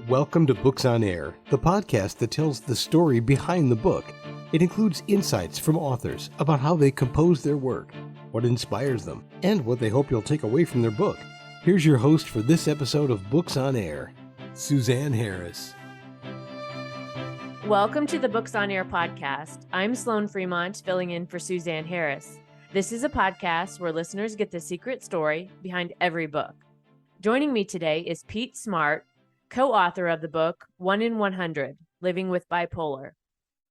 Welcome to Books on Air, the podcast that tells the story behind the book. It includes insights from authors about how they compose their work, what inspires them, and what they hope you'll take away from their book. Here's your host for this episode of Books on Air, Suzanne Harris. Welcome to the Books on Air podcast. I'm Sloan Fremont, filling in for Suzanne Harris. This is a podcast where listeners get the secret story behind every book. Joining me today is Pete Smart, co-author of the book 1 in 100, Living with Bipolar.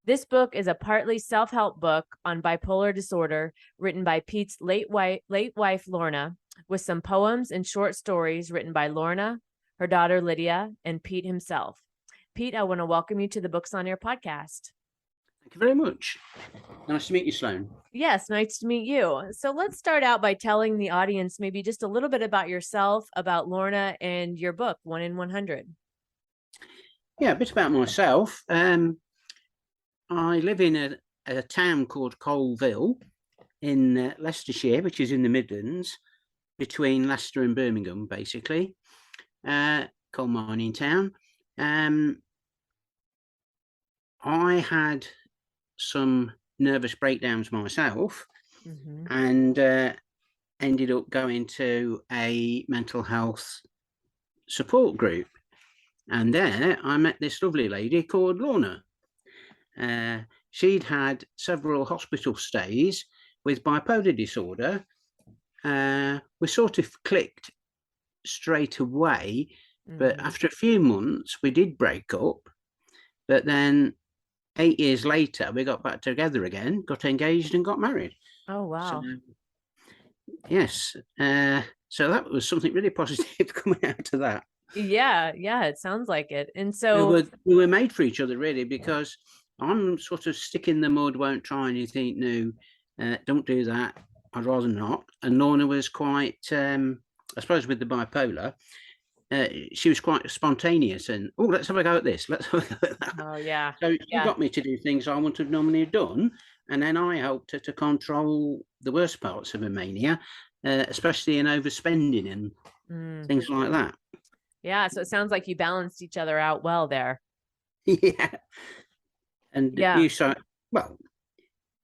This book is a partly self-help book on bipolar disorder written by Pete's late wife, Lorna, with some poems and short stories written by Lorna, her daughter, Lydia, and Pete himself. Pete, I want to welcome you to the Books on Air podcast. Thank you very much. Nice to meet you, Sloan. Yes, nice to meet you. So let's start out by telling the audience maybe just a little bit about yourself, about Lorna, and your book, 1 in 100. Yeah, a bit about myself. I live in a town called Colville in Leicestershire, which is in the Midlands, between Leicester and Birmingham, basically. Coal mining town. I had some nervous breakdowns myself and ended up going to a mental health support group. And there I met this lovely lady called Lorna. She'd had several hospital stays with bipolar disorder. We sort of clicked straight away, but after a few months we did break up. But then 8 years later, we got back together again, got engaged and got married. Oh, wow. So, yes. So that was something really positive coming out of that. Yeah, it sounds like it. And so we were made for each other, really, because I'm sort of stick in the mud, won't try anything new, don't do that, I'd rather not. And Lorna was quite, I suppose with the bipolar, she was quite spontaneous and, let's have a go at this, let's have a go at that. Oh, yeah. So she got me to do things I wouldn't have normally done. And then I helped her to control the worst parts of her mania, especially in overspending and things like that. Yeah, so it sounds like you balanced each other out well there. Yeah. And you saw,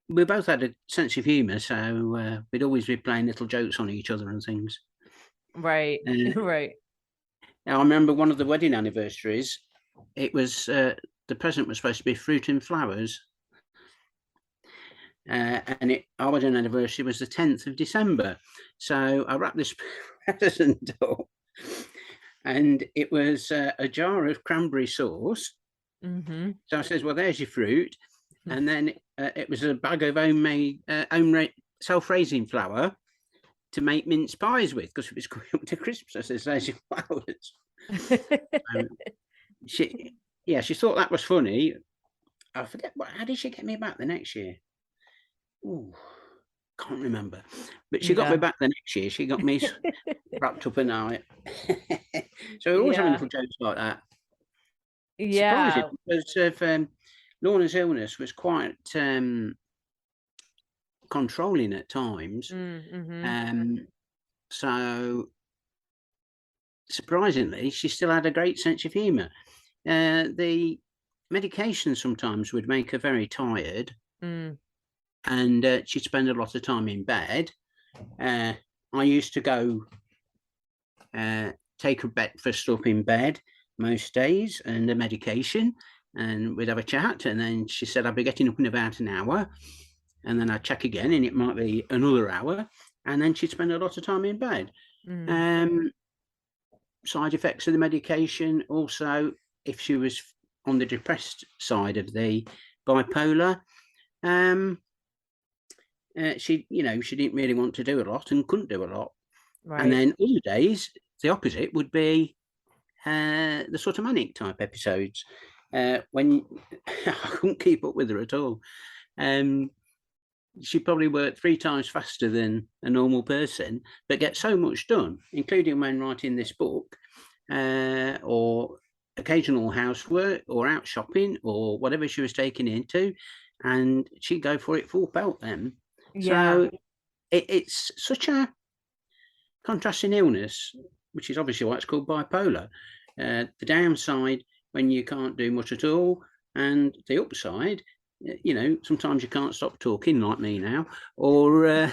we both had a sense of humour, so we'd always be playing little jokes on each other and things. Right, right. Now, I remember one of the wedding anniversaries, it was, the present was supposed to be fruit and flowers. And our wedding anniversary was the 10th of December. So I wrapped this present up and it was a jar of cranberry sauce. So I says, well, there's your fruit. And then it was a bag of homemade, self-raising flour to make mince pies with, because it was going up to Christmas. I says, there's your flowers. She thought that was funny. I forget, how did she get me back the next year? Can't remember. But she got me back the next year. She got me wrapped up a night. So we always having little jokes like that. Yeah. Surprising, because of Lorna's illness was quite controlling at times. So surprisingly, she still had a great sense of humour. The medication sometimes would make her very tired. And she'd spend a lot of time in bed. I used to go take her breakfast up in bed most days and the medication, and we'd have a chat. And then she said, I'll be getting up in about an hour. And then I'd check again, and it might be another hour. And then she'd spend a lot of time in bed. Side effects of the medication. Also, if she was on the depressed side of the bipolar, she didn't really want to do a lot and couldn't do a lot. Right. And then other days, the opposite would be the sort of manic type episodes when I couldn't keep up with her at all. She probably worked 3 times faster than a normal person, but get so much done, including when writing this book, or occasional housework, or out shopping, or whatever she was taken into, and she'd go for it full pelt then. So it's such a contrasting illness, which is obviously why it's called bipolar. The downside when you can't do much at all, and the upside, sometimes you can't stop talking like me now, or there's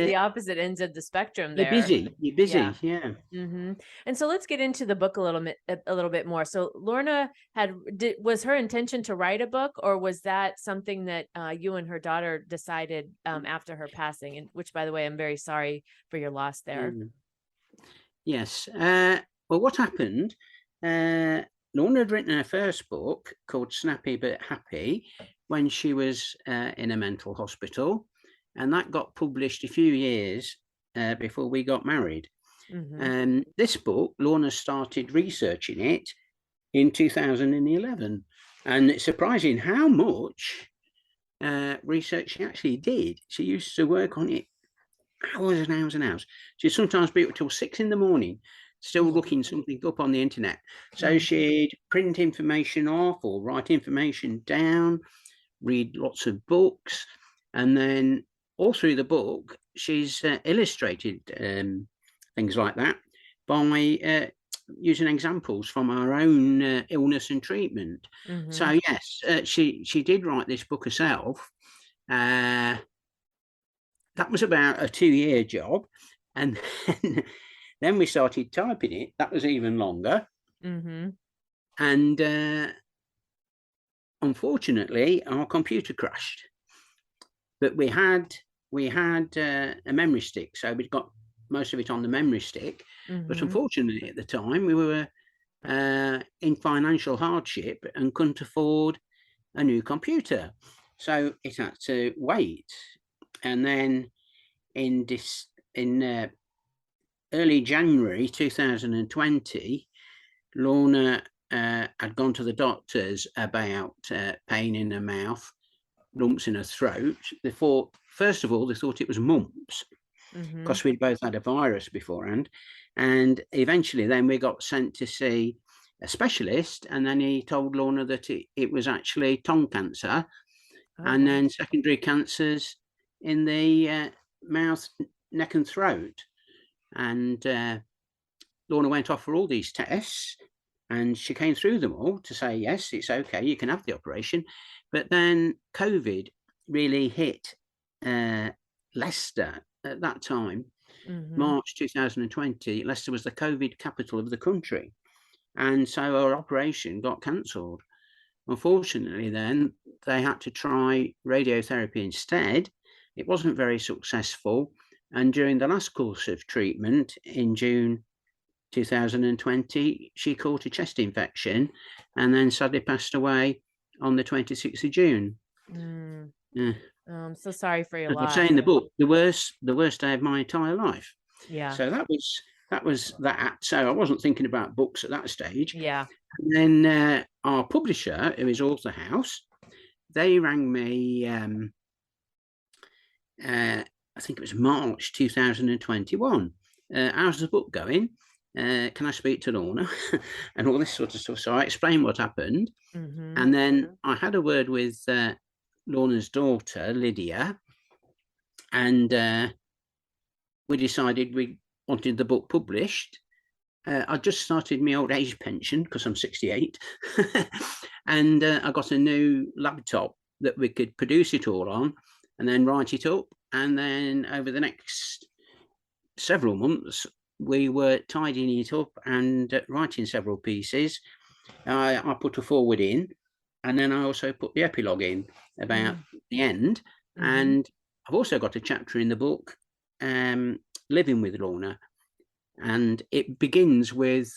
the opposite ends of the spectrum there. You're busy. Yeah. Mm-hmm. And so let's get into the book a little bit more. So Lorna was her intention to write a book, or was that something that you and her daughter decided after her passing? And which, by the way, I'm very sorry for your loss there. Yes. Well, what happened? Lorna had written her first book called Snappy But Happy when she was in a mental hospital, and that got published a few years before we got married. Mm-hmm. This book, Lorna started researching it in 2011, and it's surprising how much research she actually did. She used to work on it hours and hours and hours. She'd sometimes be up till 6 a.m, still looking something up on the internet. So she'd print information off or write information down, read lots of books, and then all through the book, she's illustrated things like that by using examples from our own illness and treatment. Mm-hmm. So yes, she did write this book herself. That was about a 2-year job, and then we started typing it. That was even longer. Mm-hmm. And unfortunately, our computer crashed. But we had a memory stick, so we'd got most of it on the memory stick. Mm-hmm. But unfortunately, at the time, we were in financial hardship and couldn't afford a new computer, so it had to wait. And then in early January 2020, Lorna had gone to the doctors about pain in her mouth, lumps in her throat. First of all, they thought it was mumps, because we'd both had a virus beforehand. And eventually then we got sent to see a specialist, and then he told Lorna that it was actually tongue cancer. Okay. And then secondary cancers in the mouth, neck and throat. And Lorna went off for all these tests, and she came through them all to say, yes, it's okay, you can have the operation. But then COVID really hit Leicester at that time. March 2020. Leicester was the COVID capital of the country, and so our operation got cancelled. Unfortunately, then they had to try radiotherapy instead. It wasn't very successful, and during the last course of treatment in June 2020, she caught a chest infection and then sadly passed away on the 26th of June. Yeah. I'm so sorry for your loss. I say in the book, the worst day of my entire life. Yeah. So that was that. So I wasn't thinking about books at that stage. Yeah. And then our publisher, who is Author House, they rang me. I think it was March 2021. How's the book going? Can I speak to Lorna? And all this sort of stuff. So I explained what happened. And then I had a word with Lorna's daughter, Lydia, and we decided we wanted the book published. I just started my old age pension because I'm 68. And I got a new laptop that we could produce it all on and then write it up. And then over the next several months, we were tidying it up and writing several pieces. I put a foreword in, and then I also put the epilogue in about the end. And I've also got a chapter in the book, Living with Lorna. And it begins with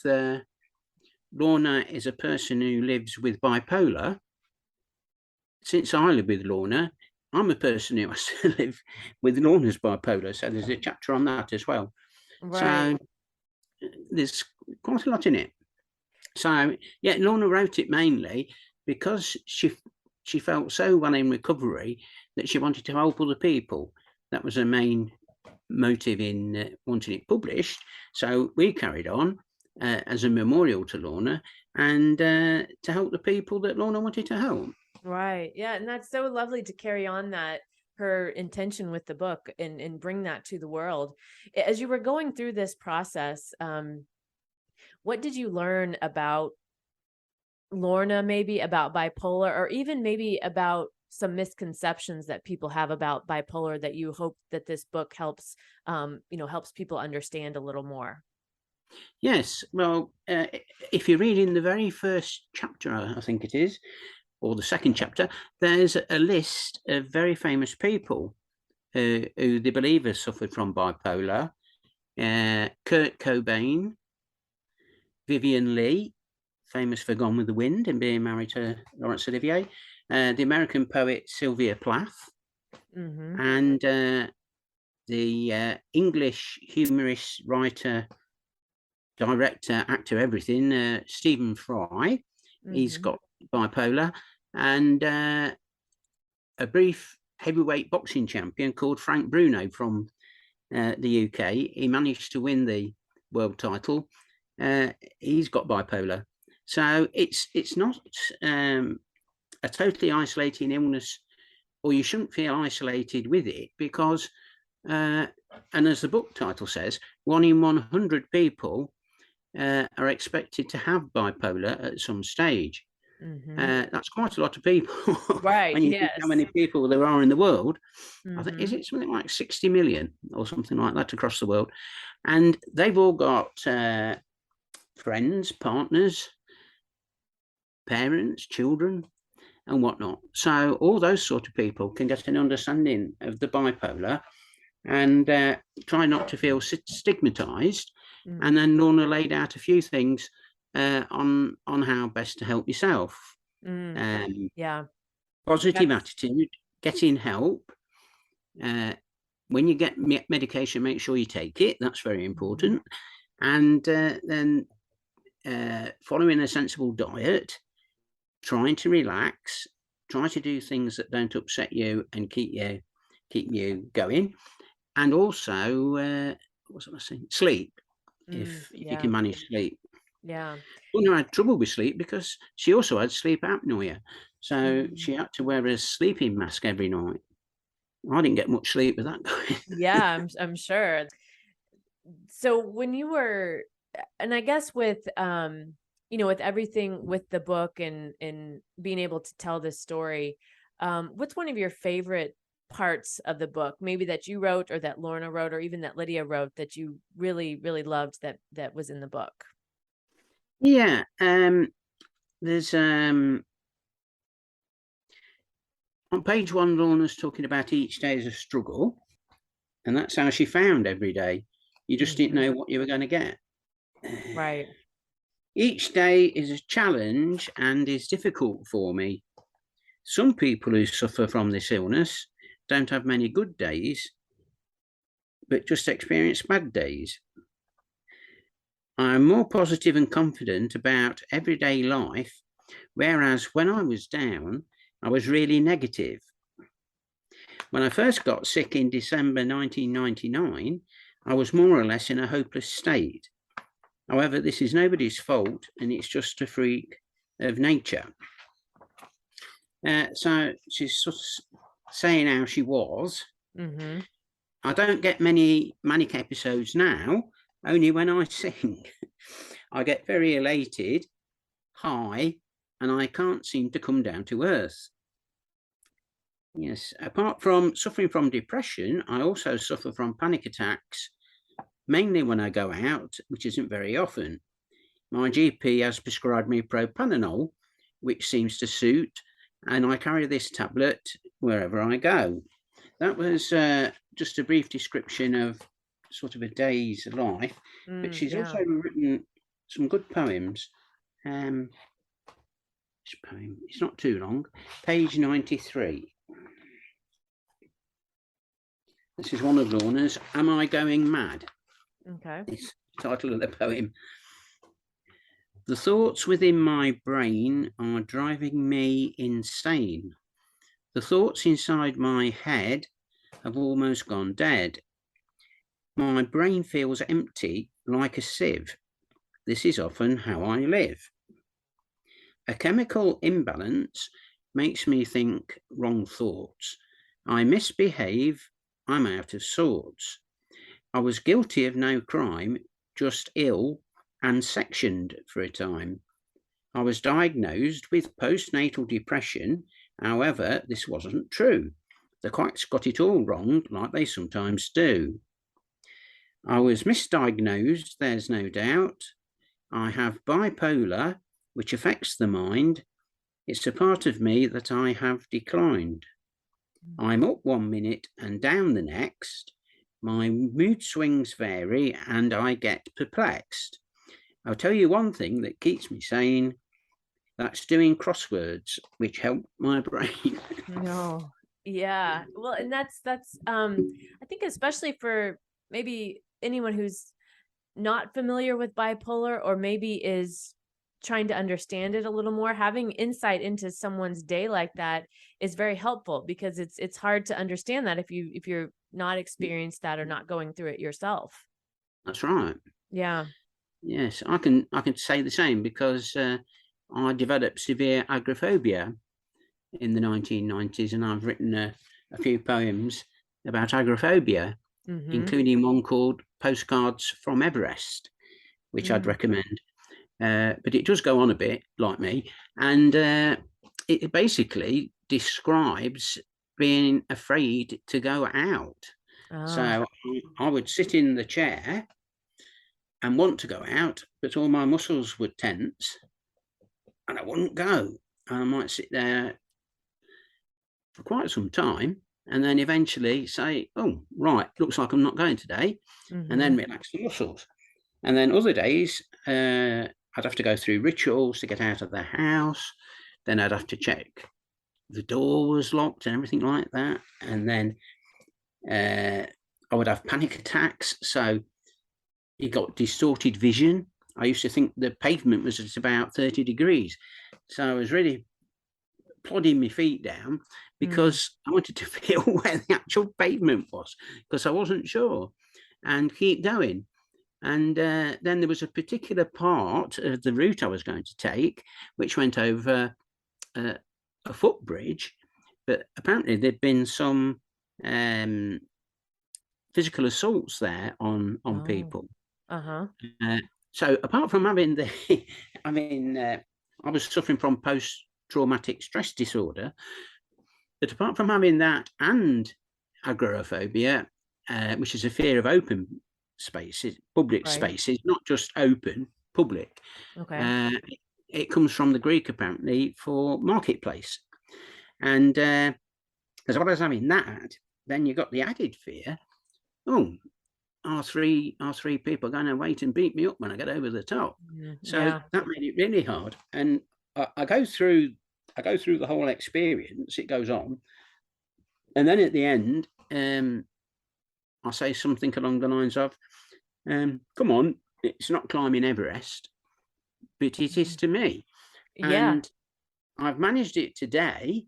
Lorna is a person who lives with bipolar. Since I live with Lorna, I'm a person who has to live with Lorna's bipolar. So there's a chapter on that as well. Right. So there's quite a lot in it. So yeah, Lorna wrote it mainly because she felt so well in recovery that she wanted to help other people. That was her main motive in wanting it published. So we carried on as a memorial to Lorna and to help the people that Lorna wanted to help. Right. Yeah. And that's so lovely to carry on that her intention with the book and bring that to the world. As you were going through this process, what did you learn about Lorna, maybe about bipolar, or even maybe about some misconceptions that people have about bipolar that you hope that this book helps, helps people understand a little more? Yes. Well, if you read in the very first chapter, I think it is, or the second chapter, there's a list of very famous people who they believe have suffered from bipolar. Kurt Cobain, Vivian Leigh, famous for Gone with the Wind and being married to Laurence Olivier, the American poet Sylvia Plath, and the English humorist, writer, director, actor, everything, Stephen Fry. He's got bipolar, and a brief heavyweight boxing champion called Frank Bruno from the UK. He managed to win the world title. He's got bipolar. So it's not a totally isolating illness, or you shouldn't feel isolated with it, because, and as the book title says, 1 in 100 people are expected to have bipolar at some stage. That's quite a lot of people. Right. When you think how many people there are in the world. I think, is it something like 60 million or something like that across the world? And they've all got friends, partners, parents, children, and whatnot. So all those sort of people can get an understanding of the bipolar and try not to feel stigmatized. And then Lorna laid out a few things on how best to help yourself. Positive attitude, getting help. When you get medication, make sure you take it. That's very important. And then following a sensible diet, trying to relax, try to do things that don't upset you and keep you going. And also, what was I saying? Sleep. If you can manage sleep. Yeah. Lorna had trouble with sleep because she also had sleep apnea. So she had to wear a sleeping mask every night. I didn't get much sleep with that going. Yeah, I'm sure. So when you were, and I guess with, with everything with the book and being able to tell this story, what's one of your favorite parts of the book, maybe that you wrote or that Lorna wrote or even that Lydia wrote, that you really, really loved that was in the book? Yeah. There's on page 1, Lorna's talking about each day as a struggle, and that's how she found every day. You just didn't know what you were going to get. Right. Each day is a challenge and is difficult for me. Some people who suffer from this illness don't have many good days, but just experience bad days. I'm more positive and confident about everyday life, whereas when I was down, I was really negative. When I first got sick in December 1999, I was more or less in a hopeless state. However, this is nobody's fault, and it's just a freak of nature. So she's sort of saying how she was. I don't get many manic episodes now, only when I sing. I get very elated, high, and I can't seem to come down to earth. Yes, apart from suffering from depression, I also suffer from panic attacks, mainly when I go out, which isn't very often. My GP has prescribed me propranolol, which seems to suit, and I carry this tablet wherever I go. That was just a brief description of sort of a day's life, but she's also written some good poems. This poem, it's not too long, page 93. This is one of Lorna's, Am I Going Mad? Okay. It's the title of the poem. The thoughts within my brain are driving me insane. The thoughts inside my head have almost gone dead. My brain feels empty like a sieve. This is often how I live. A chemical imbalance makes me think wrong thoughts. I misbehave, I'm out of sorts. I was guilty of no crime, just ill and sectioned for a time. I was diagnosed with postnatal depression. However, this wasn't true. The quacks got it all wrong, like they sometimes do. I was misdiagnosed, there's no doubt. I have bipolar, which affects the mind. It's a part of me that I have declined. I'm up 1 minute and down the next. My mood swings vary and I get perplexed. I'll tell you one thing that keeps me sane. That's doing crosswords, which help my brain. No. Yeah. Well, and that's I think especially for maybe anyone who's not familiar with bipolar, or maybe is trying to understand it a little more, having insight into someone's day like that is very helpful, because it's hard to understand that if you're not experienced that or not going through it yourself. That's right. Yeah. Yes, I can say the same, because I developed severe agoraphobia in the 1990s, and I've written a few poems about agoraphobia, including one called Postcards from Everest, which I'd recommend. But it does go on a bit, like me, and it basically describes being afraid to go out. So I would sit in the chair and want to go out, but all my muscles would tense and I wouldn't go. I might sit there for quite some time and then eventually say, oh, right, looks like I'm not going today, and then relax the muscles. And then other days, I'd have to go through rituals to get out of the house. Then I'd have to check the door was locked and everything like that. And then I would have panic attacks. So you got distorted vision. I used to think the pavement was at about 30 degrees. So I was really plodding my feet down because I wanted to feel where the actual pavement was, because I wasn't sure, and keep going. And then there was a particular part of the route I was going to take, which went over a footbridge, but apparently there'd been some physical assaults there on people. So apart from having I was suffering from post-traumatic stress disorder, but apart from having that and agoraphobia, which is a fear of open spaces, public spaces, not just open, public. It comes from the Greek, apparently, for marketplace. And as well as having that, then you got the added fear, are three people going to wait and beat me up when I get over the top? So that made it really hard. And I go through the whole experience. It goes on, and then at the end, I say something along the lines of, come on, it's not climbing Everest, but it is to me. And I've managed it today,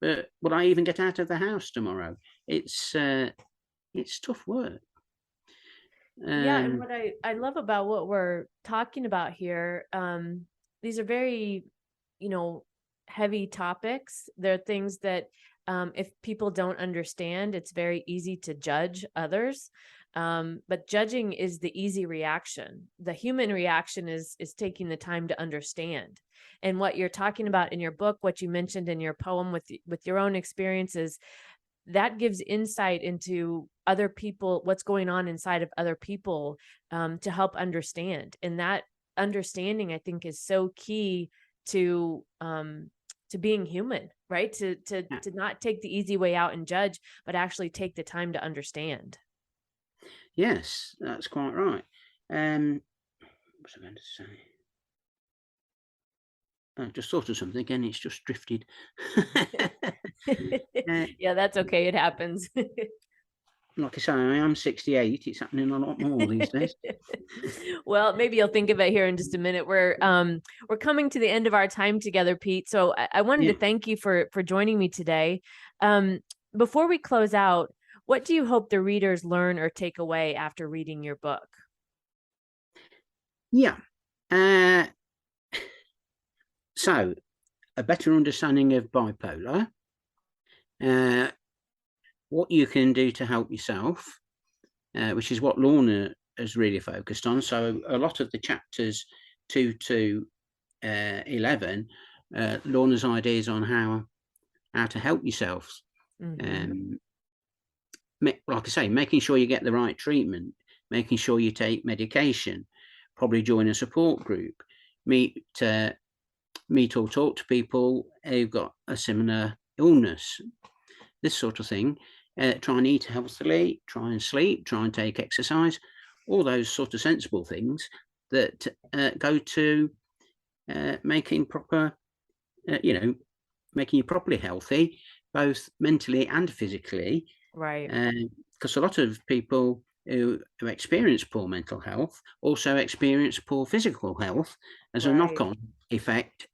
but will I even get out of the house tomorrow? It's tough work. And what I love about what we're talking about here, these are very, heavy topics. They're things that if people don't understand, it's very easy to judge others. But judging is the easy reaction. The human reaction is taking the time to understand. And what you're talking about in your book, what you mentioned in your poem with your own experiences, that gives insight into other people, what's going on inside of other people, to help understand. And that understanding, I think, is so key to being human, right? To not take the easy way out and judge, but actually take the time to understand. Yes, that's quite right. What was I going to say? I just thought of something again. It's just drifted. Yeah, that's okay. It happens. Like I say, I am 68. It's happening a lot more these days. Well, maybe you'll think of it here in just a minute. We're coming to the end of our time together, Pete. So I wanted to thank you for joining me today. Before we close out, what do you hope the readers learn or take away after reading your book? Yeah. So, a better understanding of bipolar, what you can do to help yourself, which is what Lorna has really focused on. So a lot of the chapters 2 to 11, Lorna's ideas on how to help yourself. Like I say, making sure you get the right treatment, making sure you take medication, probably join a support group, meet or talk to people who've got a similar illness, this sort of thing. Try and eat healthily, try and sleep, try and take exercise, all those sort of sensible things that go to making you properly healthy, both mentally and physically. Right. Because a lot of people who experience poor mental health also experience poor physical health as a knock-on effect.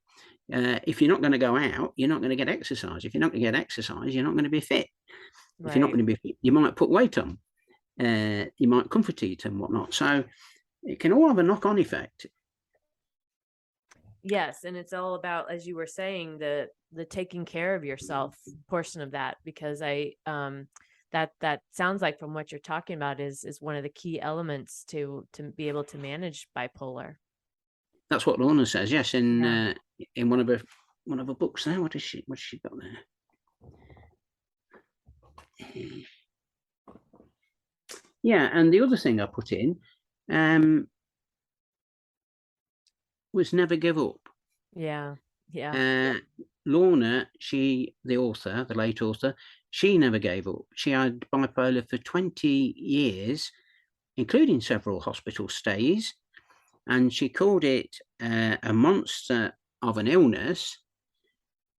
If you're not going to go out, you're not going to get exercise. If you're not going to get exercise, you're not going to be fit. If you're not going to be fit, you might put weight on. You might comfort eat and whatnot. So it can all have a knock-on effect. Yes, and it's all about, as you were saying, the taking care of yourself portion of that, because that sounds like, from what you're talking about, is one of the key elements to be able to manage bipolar. That's what Lorna says. Yes, in one of her books there. What has she got there? Yeah, and the other thing I put in was never give up. Yeah. Lorna, the late author, she never gave up. She had bipolar for 20 years, including several hospital stays, and she called it a monster of an illness.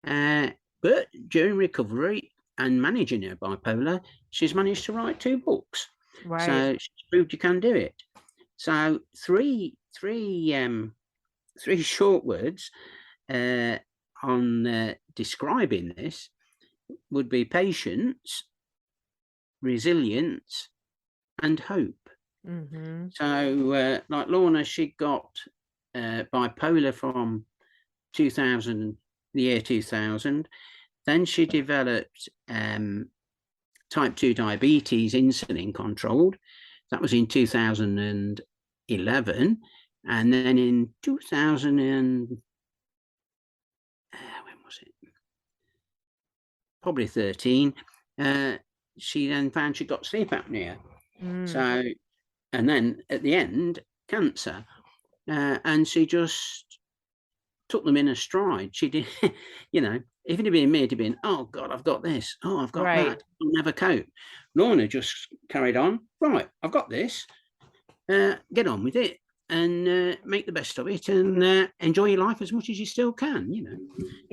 But during recovery and managing her bipolar, she's managed to write 2 books. Right. So she's proved you can do it. So three short words on describing this would be patience, resilience, and hope. So like Lorna, she got bipolar from the year 2000. Then she developed type 2 diabetes, insulin controlled. That was in 2011. And then in 2000 and when was it? Probably 13. She then found she got sleep apnea. So, and then at the end, cancer. And she just took them in a stride. She did, if it had been me, it'd have been, oh God, I've got this. Oh, I've got that. I'll never cope. Lorna just carried on. Right, I've got this. Get on with it. And make the best of it, and enjoy your life as much as you still can,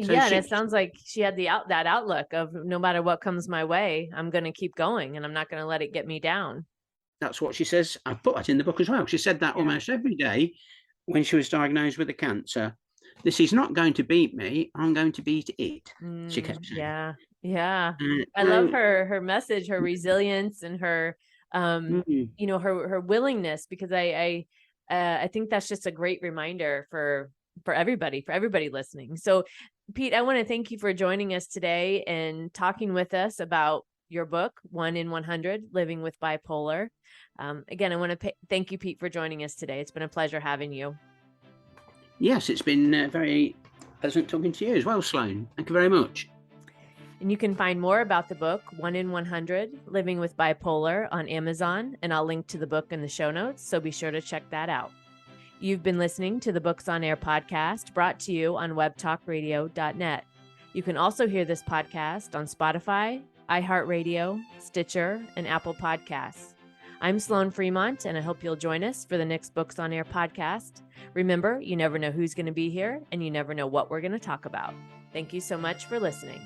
So and it sounds like she had that outlook of, no matter what comes my way, I'm going to keep going, and I'm not going to let it get me down. That's what she says. I put that in the book as well. She said that almost every day when she was diagnosed with a cancer. This is not going to beat me. I'm going to beat it. She kept saying. Yeah. I love her message, her resilience, and her, her willingness, because I think that's just a great reminder for everybody listening. So, Pete, I want to thank you for joining us today and talking with us about your book, 1 in 100, Living with Bipolar. Again, I want to thank you, Pete, for joining us today. It's been a pleasure having you. Yes, it's been very pleasant talking to you as well, Sloan. Thank you very much. And you can find more about the book, 1 in 100, Living with Bipolar, on Amazon, and I'll link to the book in the show notes, so be sure to check that out. You've been listening to the Books on Air podcast, brought to you on webtalkradio.net. You can also hear this podcast on Spotify, iHeartRadio, Stitcher, and Apple Podcasts. I'm Sloan Fremont, and I hope you'll join us for the next Books on Air podcast. Remember, you never know who's going to be here, and you never know what we're going to talk about. Thank you so much for listening.